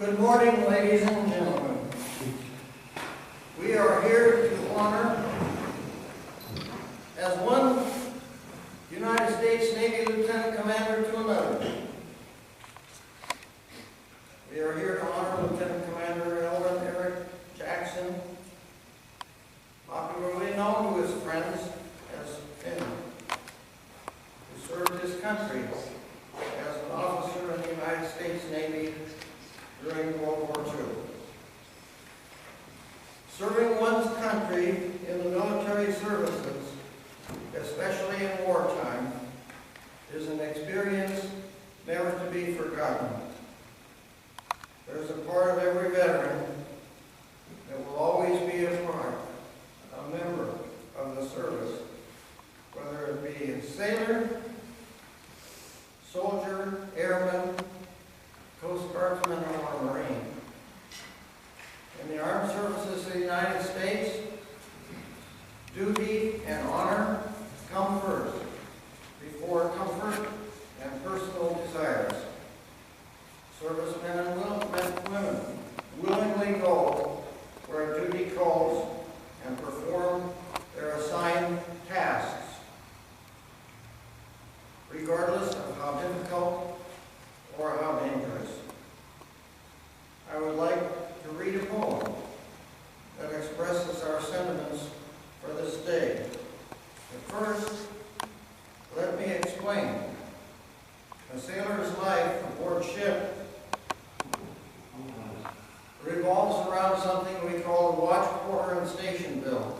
Good morning, ladies and gentlemen. We are here to honor, as one United States Navy Lieutenant Commander to another. We are here to honor Lieutenant Commander Elvin Eric Jackson, popularly known to his friends as Finn, who served his country as an officer in the United States Navy during World War II. Serving one's country in the military services, especially in wartime, is an experience never to be forgotten. There's a part of every veteran that will always be a member of the service, whether it be a sailor, soldier, airman, Coast Guardsman, or Marine. In the Armed Services of the United States, duty and honor come first, before comfort and personal desires. Servicemen and women willingly go where duty calls and perform their assigned tasks, regardless of how difficult or how dangerous. I would like to read a poem that expresses our sentiments for this day. But first, let me explain. A sailor's life aboard ship revolves around something we call the watch, quarter, and station bill.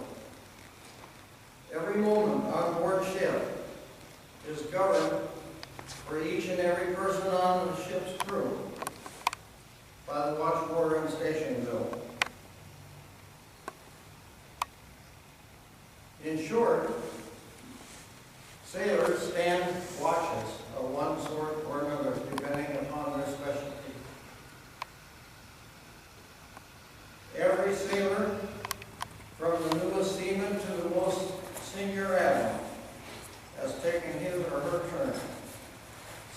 Every moment on board ship is governed for each and every person on the ship's crew by the watch, quarter, and station bill. In short, sailors stand watches of one sort or another, depending upon their specialty. Every sailor, from the newest seaman to the most senior admiral, has taken his or her turn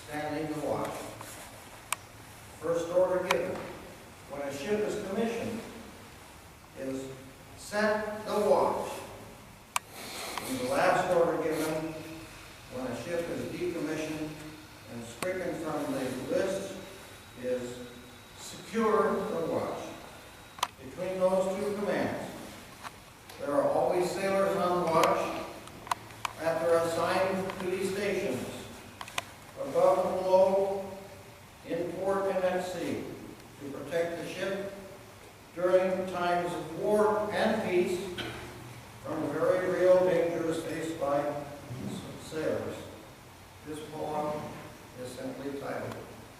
standing the watch. First order given when a ship is commissioned is set the watch. And the last order given when a ship is decommissioned and stricken from the list is secure the watch. Between those two commands, there are always sailors on watch at their assigned duty stations, above and below, in port and at sea, to protect the ship during times of war and peace from very real dangers faced by sailors. This poem is simply titled,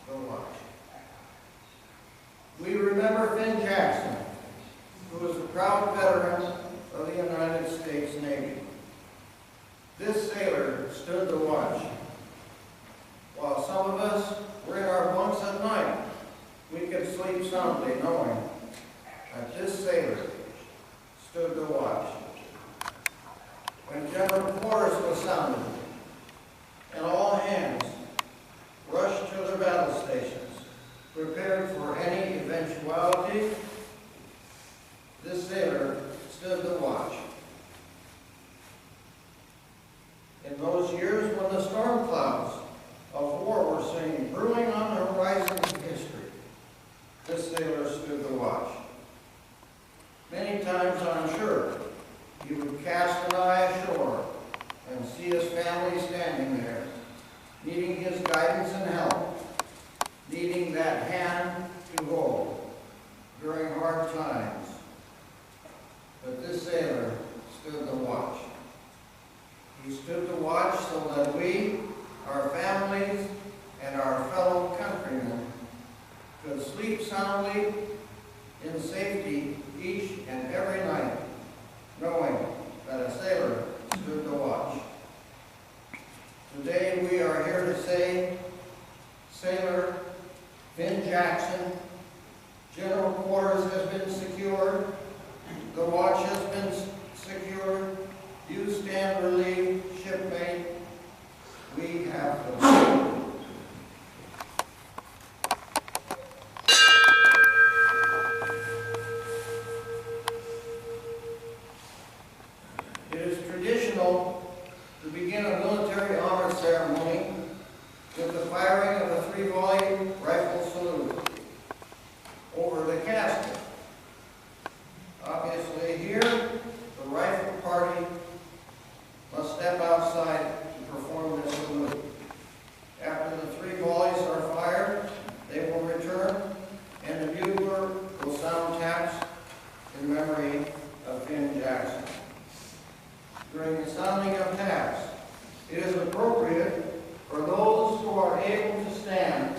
The Watch. We remember Finn Jackson, who was a proud veteran of the United States Navy. This sailor stood the watch. While some of us were in our bunks at night, we could sleep soundly knowing that this sailor stood the watch. When general quarters was sounded and all hands rushed to their battle stations, prepared for any eventuality, this sailor stood the watch. In those years when the storm clouds of war were seen brewing on the horizon of history, this sailor stood the watch. Many times, I'm sure, he would cast an eye ashore and see his family standing there, needing his guidance and help, needing that hand to hold during hard times. But this sailor stood the watch. He stood the watch so that we, our families, and our fellow countrymen could sleep soundly in safety each and every night, knowing that a sailor stood the watch. Today we are here to say It is traditional to begin a military honor ceremony with the firing of a 3-volley rifle salute over the casket. Obviously here, the rifle party must step outside to perform this salute. After the 3 volleys are fired, they will return and the bugler will sound taps in memory of Finn Jackson. During the sounding of taps, it is appropriate for those who are able to stand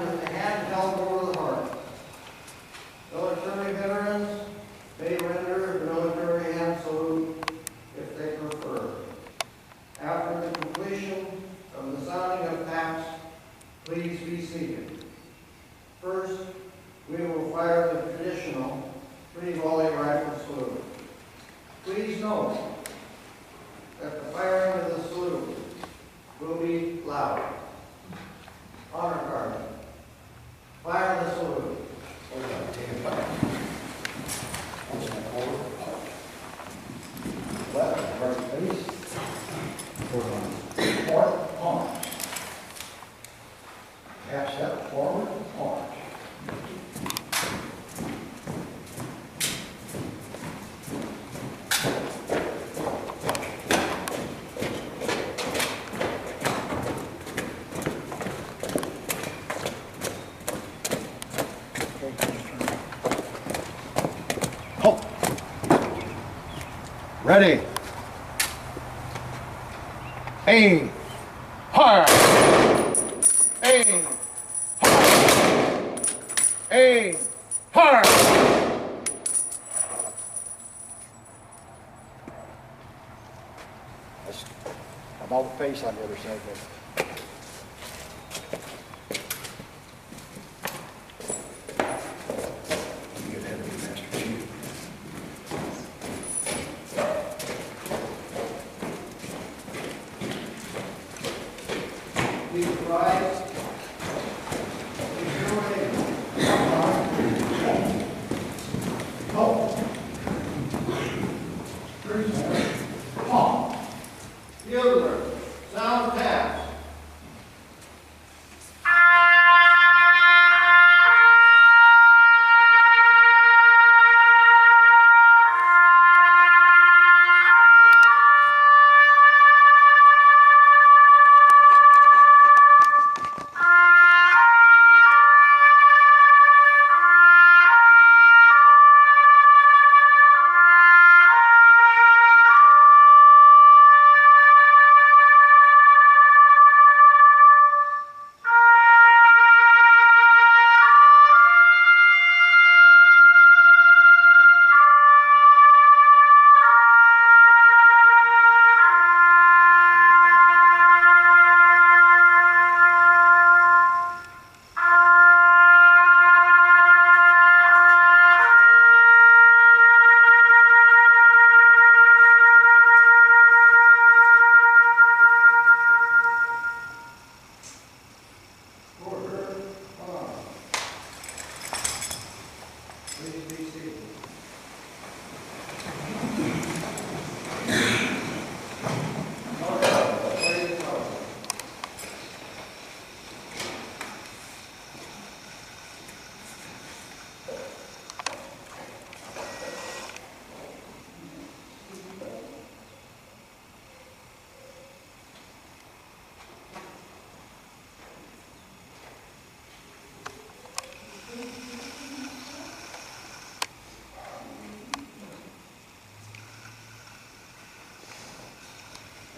with the hand held over the heart. Military veterans may render the military hand salute if they prefer. After the completion of the sounding of taps, please be seated. First, we will fire the traditional 3-volley rifle salute. Please note that the firing of the salute will be loud. Honor guard, fire the salute. Left, right face. Forward, arms. Half step forward, arms. Ready. Aim. Fire. Aim. Fire. Aim. Fire. That's about the face on the other side there. You get ahead of me, Master Chief. Please rise. Bugler, sound taps.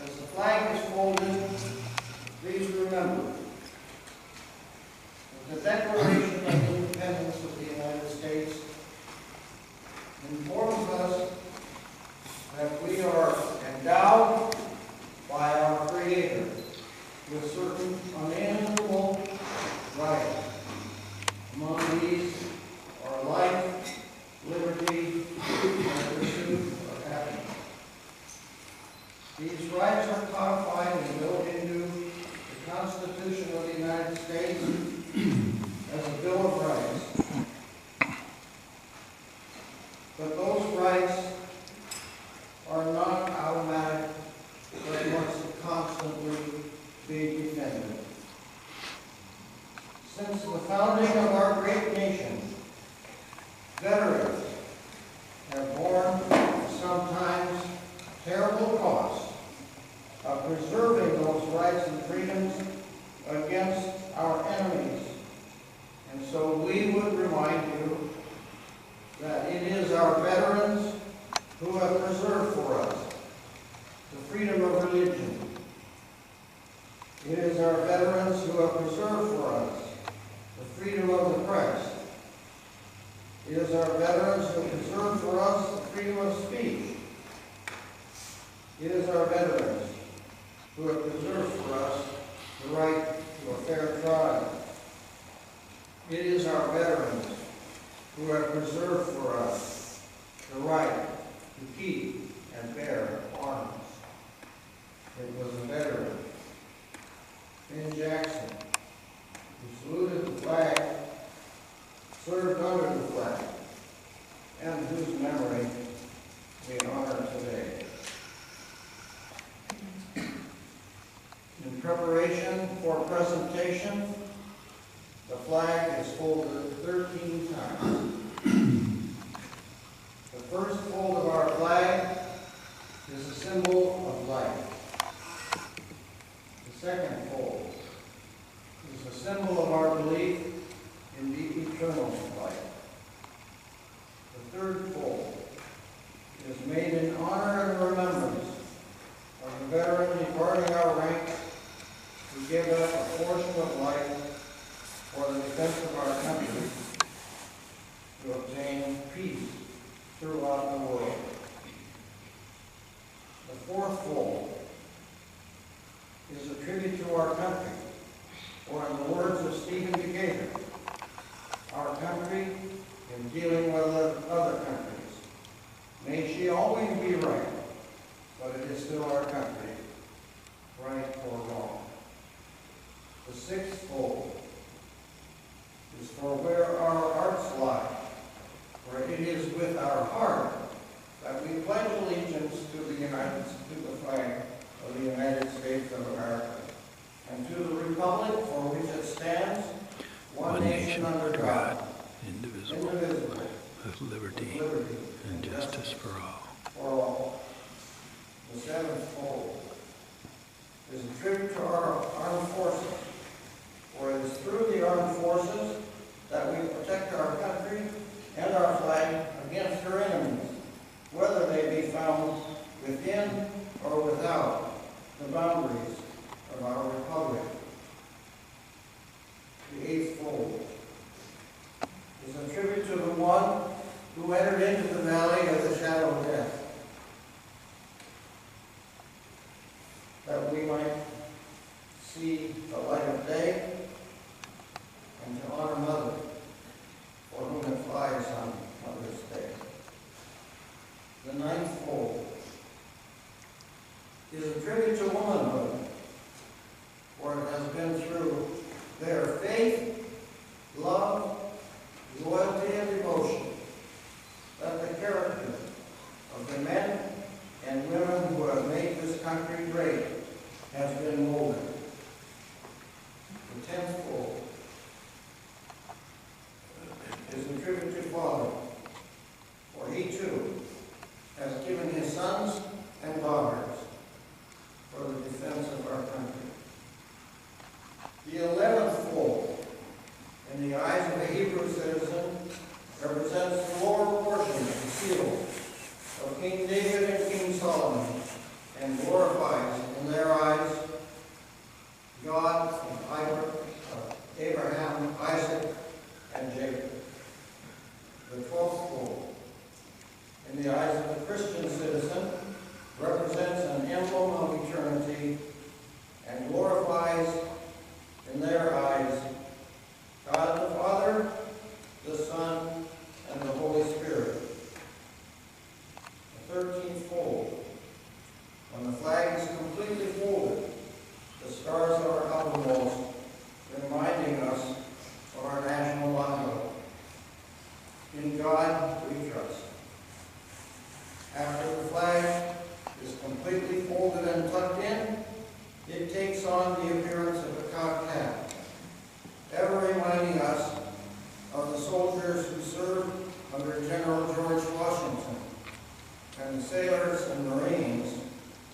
As the flag is folded, please remember that the Declaration of Independence of the United States informs us that we are endowed by our Creator with certain unalienable rights. Among these are life, liberty, and pursuit of happiness. These rights are codified and built into the Constitution of the United States as a Bill of Rights. But those rights preserved for us the freedom of religion. It is our veterans who have preserved for us the freedom of the press. It is our veterans who have preserved for us the freedom of speech. It is our veterans who have preserved for us the right to a fair trial. It is our veterans who have preserved for us the right to keep and bear arms. It was a veteran, Ben Jackson, who saluted the flag, served under the flag, and whose memory we honor today. In preparation for presentation, the flag is folded 13 times. The first fold of our flag is a symbol of life. The second fold is a symbol of our belief in the eternal life. The third fold is made in honor and remembrance of the veteran departing our ranks to give up a portion of life for the defense of our country, to obtain peace throughout the world. The fourth fold is a tribute to our country, or in the words of Stephen Decatur, our country in dealing with other countries. May she always be right, but it is still our country, right or wrong. The sixth fold is for where our hearts lie, for it is with our heart that we pledge allegiance to the flag of the United States of America, and to the republic for which it stands, one nation under God, indivisible, with liberty and justice for all. The seventh fold is a tribute to our armed forces, for it is through the armed forces that we protect our country and our flag against her enemies, whether they be found within or without the boundaries of our republic. The eighth fold is a tribute to the one who entered into the valley of the shadow of death, that we might see the light of day, and to honor Mother, for whom it flies on Mother's Day. The ninth fold is a tribute to womanhood, for it has been through their faith, love, loyalty, and devotion that the character of the men and women who have made this country great has been molded. The 10th fold is a tribute to Father, for he too has given his sons and daughters for the defense of our country. The 11th fold, in the eyes of a Hebrew citizen, represents the lower portion of the seal of King David and King Solomon, and glorifies in their eyes God of Abraham, Isaac, and Jacob. The 12th fold, in the eyes of the Christian citizen, represents an emblem of eternity and glorifies in their eyes God the Father, the Son, and the Holy Spirit. The 13th fold, when the flag is completely folded, the stars are uppermost, reminding us of our national motto, in God we trust. After the flag is completely folded and tucked in, it takes on the appearance of a cocked hat, ever reminding us of the soldiers who served under General George Washington, and the sailors and Marines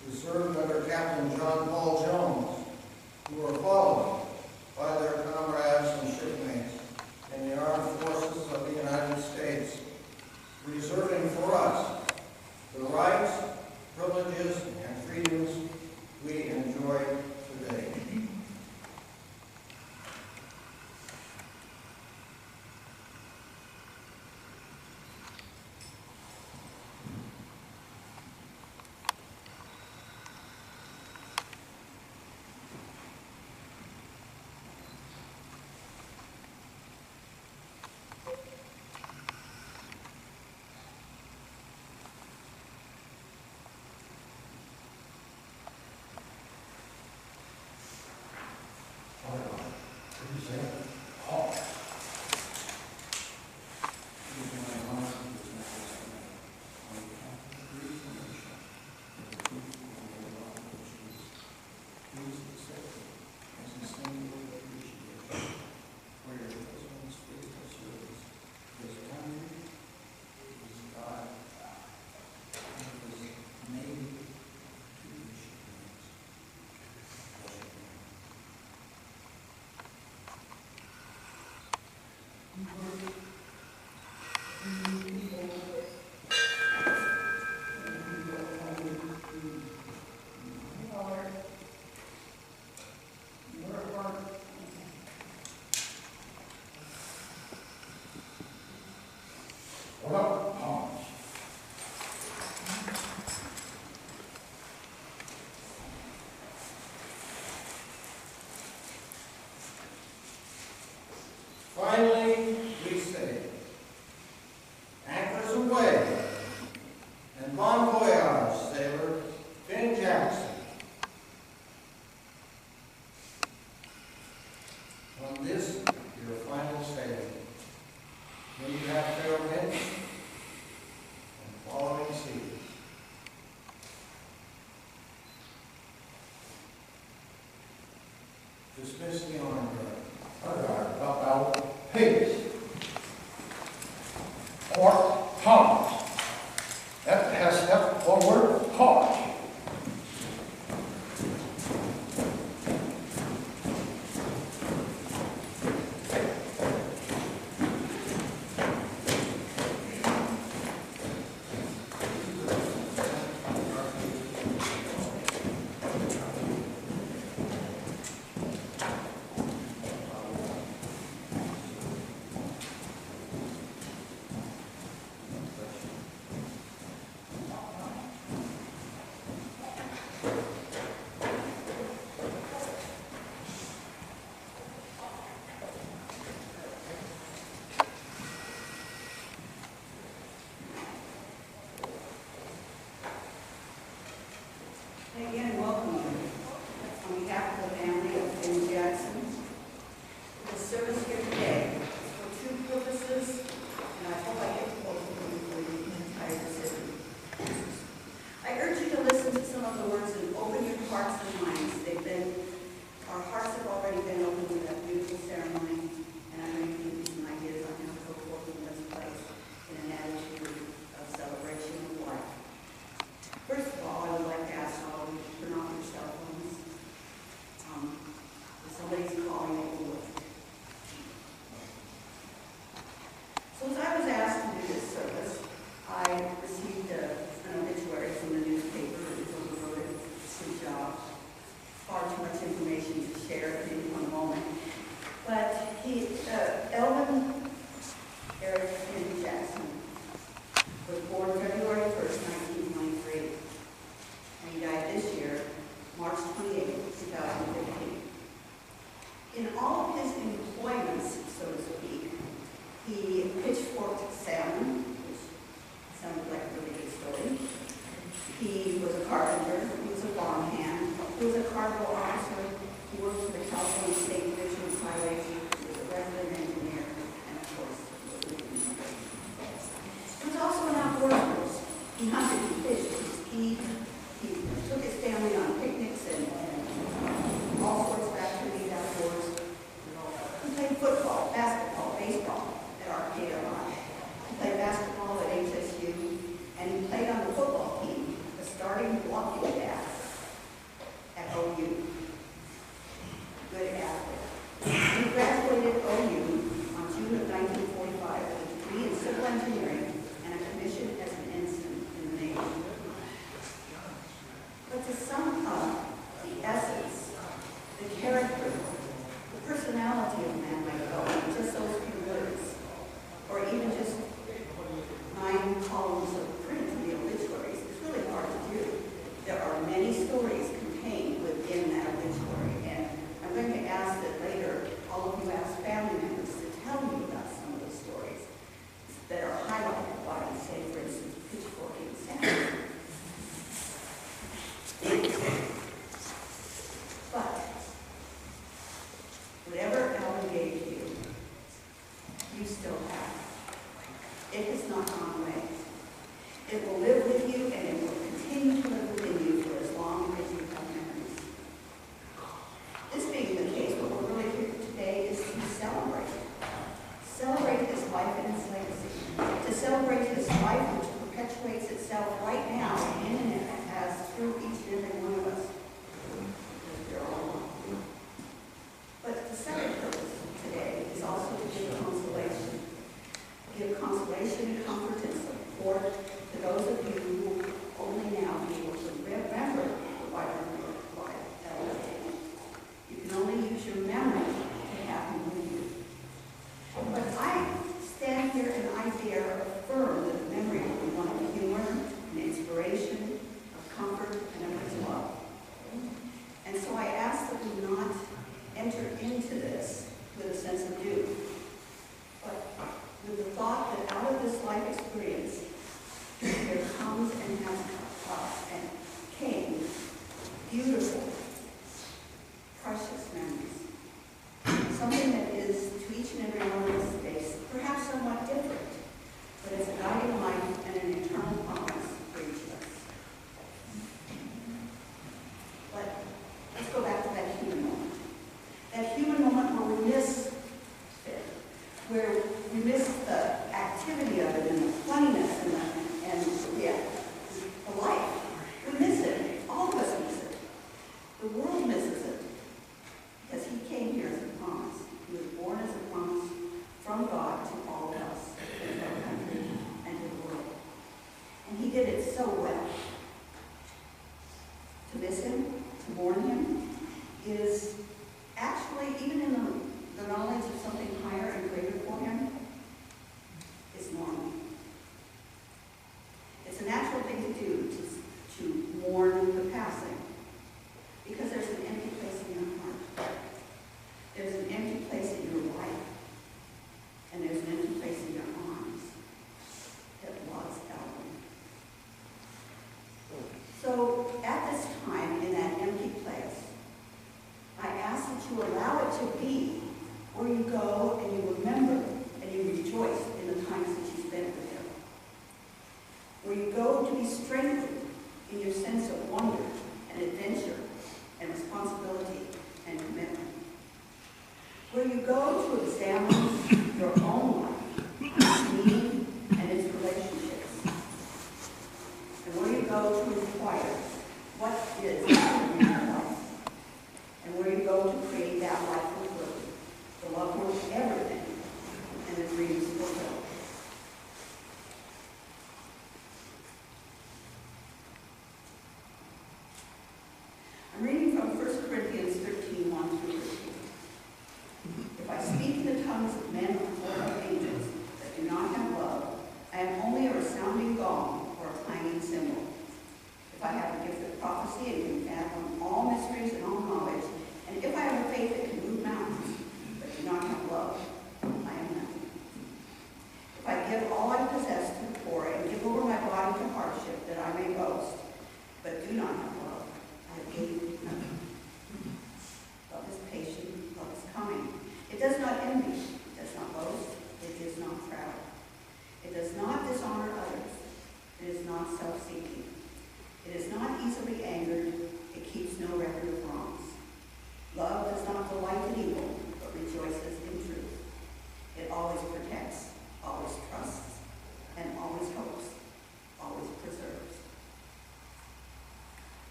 who served under Captain John Paul Jones, who were followed by their comrades and shipmates in the armed forces of the United States, reserving for us the rights, privileges, and freedoms we enjoy today. Finally, we say, anchors aweigh, and bon voyage, sailor Finn Jackson. On this, your final sailing, when you have fair winds and following seas. Dismiss the honor guard. About peace. Fort Thomas. That has that one word, Thomas. Again, welcome on behalf of the family of Finn Jackson. The service here today is for two purposes, and I hope I get to both of them for the entire decision. I urge you to listen to some of the words and open your hearts and minds. Our hearts have already been opened with that beautiful ceremony, and I'm going to give you some ideas on how to go forth in this place in an attitude of celebration of life. First of all, I would like to ask all of you to turn off your cell phones. If somebody's calling, it will work. So as I was asked to do this service, I received an obituary from the newspaper. It was overloaded. Good job. Far too much information to share in one moment. But Elvin Eric Finn Jackson was born February 1st, 1923. And he died this year, March 28, 2015. In all of his employments, so to speak, he pitchforked salmon, which sounded like a really good story. He was a carpenter, he was a farmhand, he was a cargo officer, he worked for the California State Bridge and Highways, he was a resident engineer, and of course, he was an engineer. He was also an outdoorsman. He hunted, he fished, he skied, he took his family on picnics and all sorts of activities outdoors. He played football, basketball, baseball at Arcata Lodge. He played basketball at HSU, and he played on the football team, the starting blocking back at OU. Good athlete. So at this time, in that empty place, I ask that you allow it to be where you go and you remember and you rejoice in the times that you spent with him. Where you go to be strengthened in your sense of wonder and adventure and responsibility and commitment. Where you go to examine your own life, its meaning and its relationships. And where you go to inquire what is in your life. And where you go to create that life with living, the love worth everything, and the dreams fulfilled. I'm reading from 1 Corinthians 13, 1 through 13. If I speak in the tongues of men or of angels that do not have love, I am only a resounding gong or a clanging cymbal. If I have the gift of prophecy and can fathom all mysteries and all knowledge, and if I have a faith that can move mountains, but do not have love, I am nothing. If I give all I possess to the poor and give over my body to hardship that I may boast, but do not have love, I have gained nothing. Love is patient, love is kind. It does not envy, it does not boast, it is not proud. It does not dishonor others, it is not self-seeking. It is not easily angered, it keeps no record of wrongs. Love does not delight in evil, but rejoices in truth. It always protects, always trusts, and always hopes, always preserves.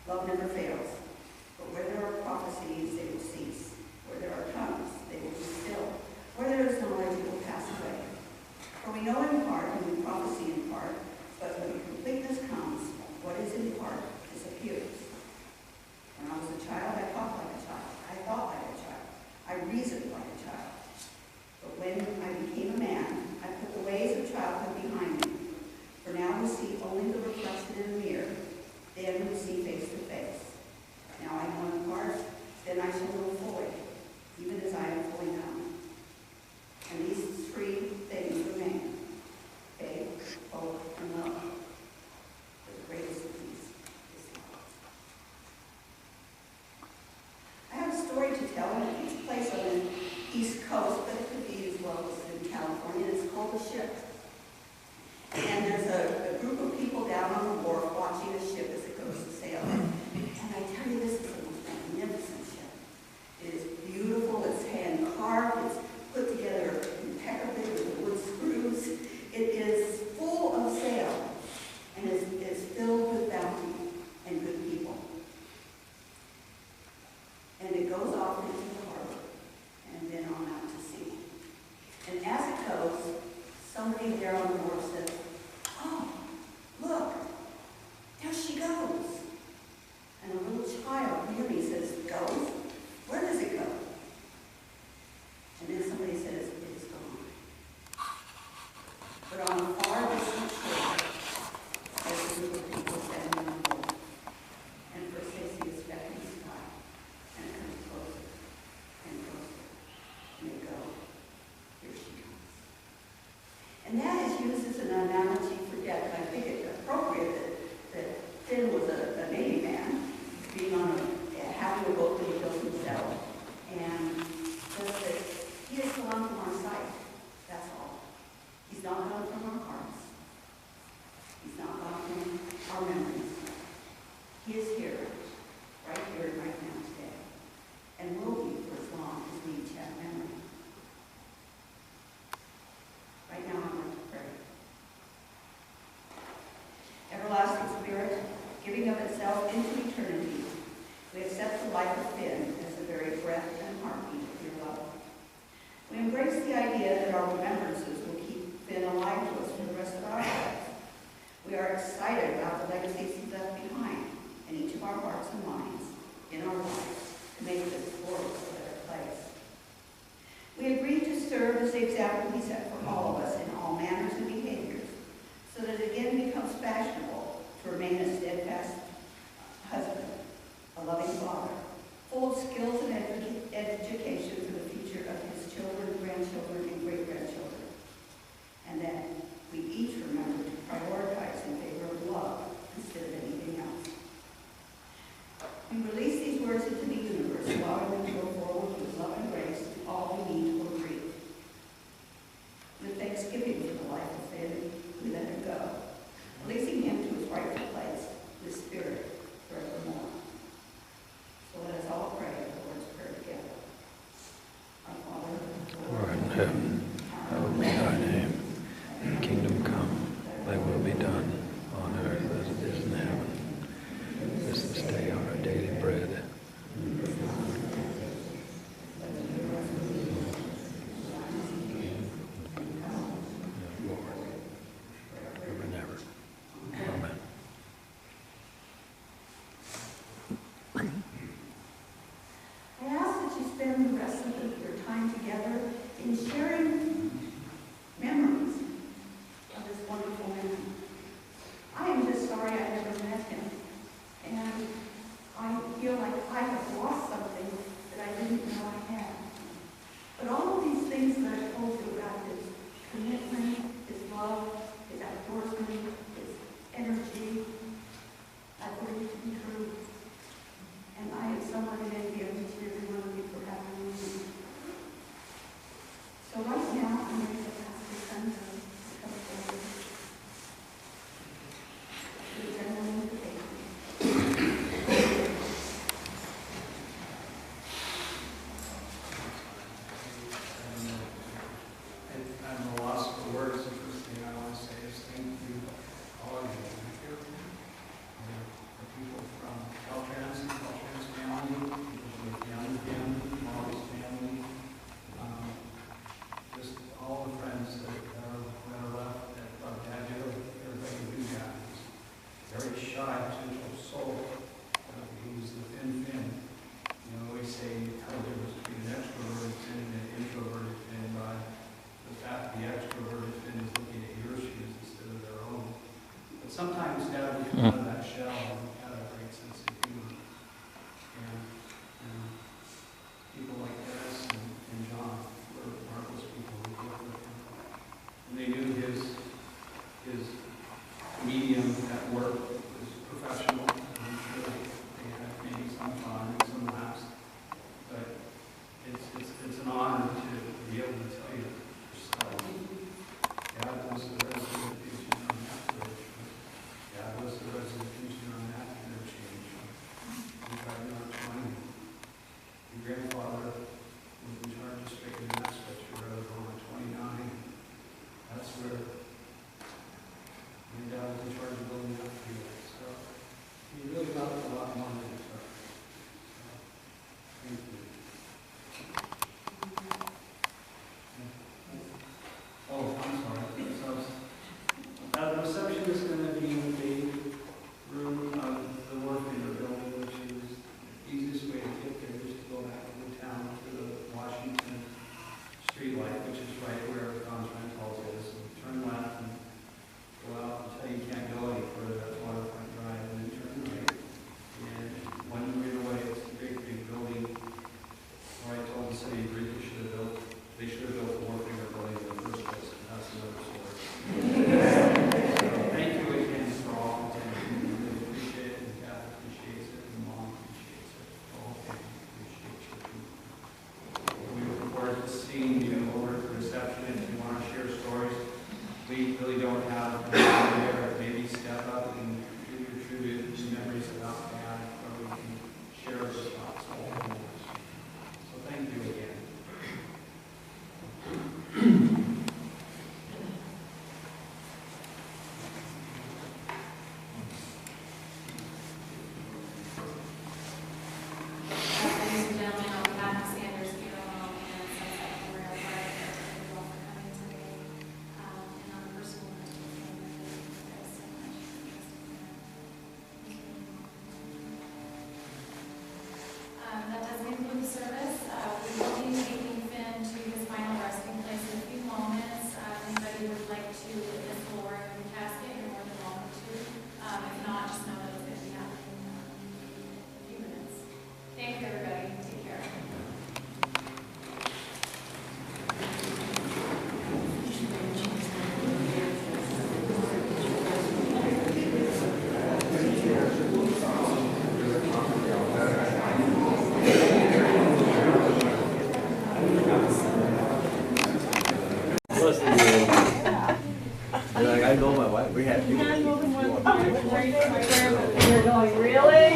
Love never fails, but where there are prophecies, they will cease. Where there are tongues, they will be still. Where there is knowledge, it will pass away. For we know in part, and we prophesy in part, but when completeness comes, what is in part disappears. When I was a child, I talked like a child. I thought like a child. I reasoned like a child. But when I became a man, I put the ways of childhood behind me. For now we see only the reflection in the mirror. Then we see face to face. Now I know in part, then I shall know fully, even as I am fully known. And these three things remain: faith, hope, and love. The greatest of these is love. I have a story to tell, and it takes place on the East Coast, but it could be as well as in California. It's called The Ship. And there's a group of people down on the wharf watching the ship as it goes to sail. And I tell you, this is the most magnificent ship. It is beautiful, it's hand-carved, it's put together impeccably with wood screws. It is full of sail, and is filled with bounty and good people. And it goes off into the harbor, and then on out to sea. And as it goes, somebody there on the wharf says, "Oh, look, there she goes." And a little child near me says, "Goes? Where does it go?" And then somebody says, "It is gone." But on the far distant shore, there's a group of people standing on the boat. And first they see a speck in the sky, and it comes closer and closer. And they go, "Here she comes." And that is used as an analogy for death. And I think it's appropriate that Finn was a Navy man, being on having a boat that he built himself. And just that he is gone from our sight. That's all. He's not gone from our hearts. He's not gone from our memories. He is here, right now today, and will be for as long as we each have memory. Right now, I'm going to pray. Everlasting Spirit, giving of itself into eternity, we accept the life of Finn as the very breath and heartbeat of your love. We embrace the idea that our remembrances will keep Finn alive to us for the rest of our lives. We are excited about the legacies he's left behind in each of our hearts and minds, in our lives, to make this world a better place. We agree to serve as the example he set for all of us in all manners and behaviors, so that it again becomes fashionable to remain a steadfast husband, a loving father, full of skills and education for the future of his children, grandchildren, and great-grandchildren. And that we each remember to prioritize in favor of love instead of anything else. feel like I have lost something that I didn't know I had. But all of these things that I told you about his commitment, his love, his outdoorsman, his energy, I believe to be true. And I am somewhat in envy of each and every one of you for having me. So right now, I'm going to ask the son to come forward. The gentleman with the baby. I'm at a loss for words. The first thing I want to say is thank you, all of you here. The people from Caltrans family, people from the family, Morris family, just all the friends that are left at Baghdad, everybody who got is very shy, gentle soul. He's the thin fin. You know, we say how there was between an extroverted fin and an introverted fin by the fact the extroverted fin is looking at your shoes instead of their own. But sometimes Dad will come out of that shell and have a great sense of humor. And people like Dennis and John were marvelous people who worked with him. And they knew his medium at work was professional. I'm sure they had maybe some fun and some laughs. But it's an honor to be able to tell you yourself. God was the resolution on that bridge. God was the resolution on that interchange. You probably not trying. Your grandfather was in charge of straightening that stretch of road on 29. That's where your dad was in charge of building that field. So he really got a lot more than himself. Thank you. Oh, I'm sorry. So, the reception is going to be in the room of the Warfinger building, which is the easiest way to get there, just to go back to the town to the Washington street light, which is right where Don's Rentals is. And turn left and go out until you can't go any further. That's Waterfront Drive, and then turn right. And one way away, it's a big, big building. Where I told the city of Greek they should have built the Warfinger building in the first place. That's another story. So thank you again for all the attention. We really appreciate it, and God appreciates it, and Mom appreciates it. The whole family appreciates it. We look forward to seeing you over at the reception. If you want to share stories, we really don't have there. Maybe step up and give your tribute to memories about Dad, where we can share those thoughts. So thank you again. Ladies and gentlemen, on behalf of Sanders Funeral Home and Sunset Memorial Park, thank you all for coming today. And on a personal note, thank you guys so much for trusting me. That does conclude the service. We will be taking Finn to his final resting place in a few moments. If anybody would like to witness the lowering of the casket, you're more than welcome to. If not, just know that it's going to be happening in a few minutes. Thank you, everybody. Take care. I know my wife. We had people. You're going, really?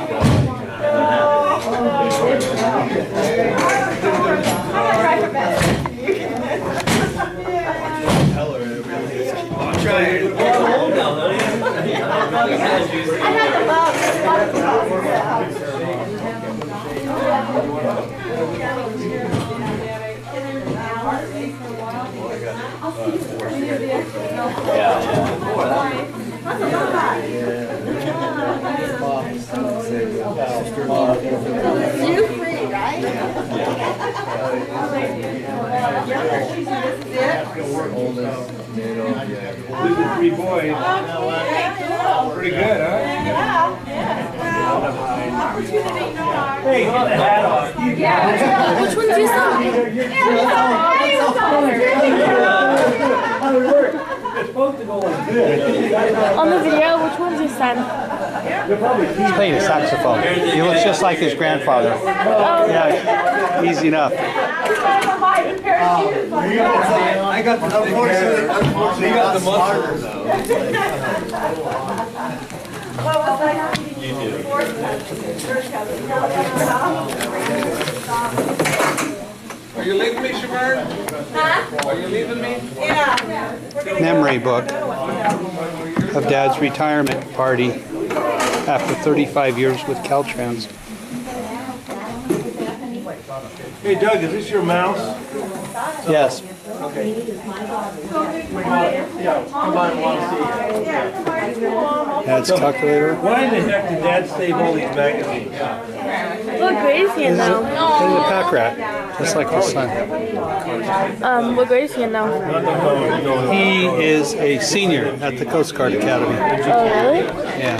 Tell her it really is. I'm trying. I had the You free, right? These are 3 boys. Pretty good, huh? Yeah. Opportunity, no Hey, get the hat off. Which one's your son? How does it work? It's supposed to go like this. On the video, which one's your son? He's playing a saxophone. He looks just like his grandfather. Yeah, easy enough. I got the unfortunately, you got the muscles. Are you leaving me, Shamar? Huh? Are you leaving me? Memory book of Dad's retirement party after 35 years with Caltrans. Hey Doug, is this your mouse? Yes. Okay. Yeah, come by and want to see you. Dad's calculator. Why in the heck did Dad save all these magazines? What grade is he in now? He's a pack rat, just like his son. What grade is he in now? He is a senior at the Coast Guard Academy. Oh, really? Yeah.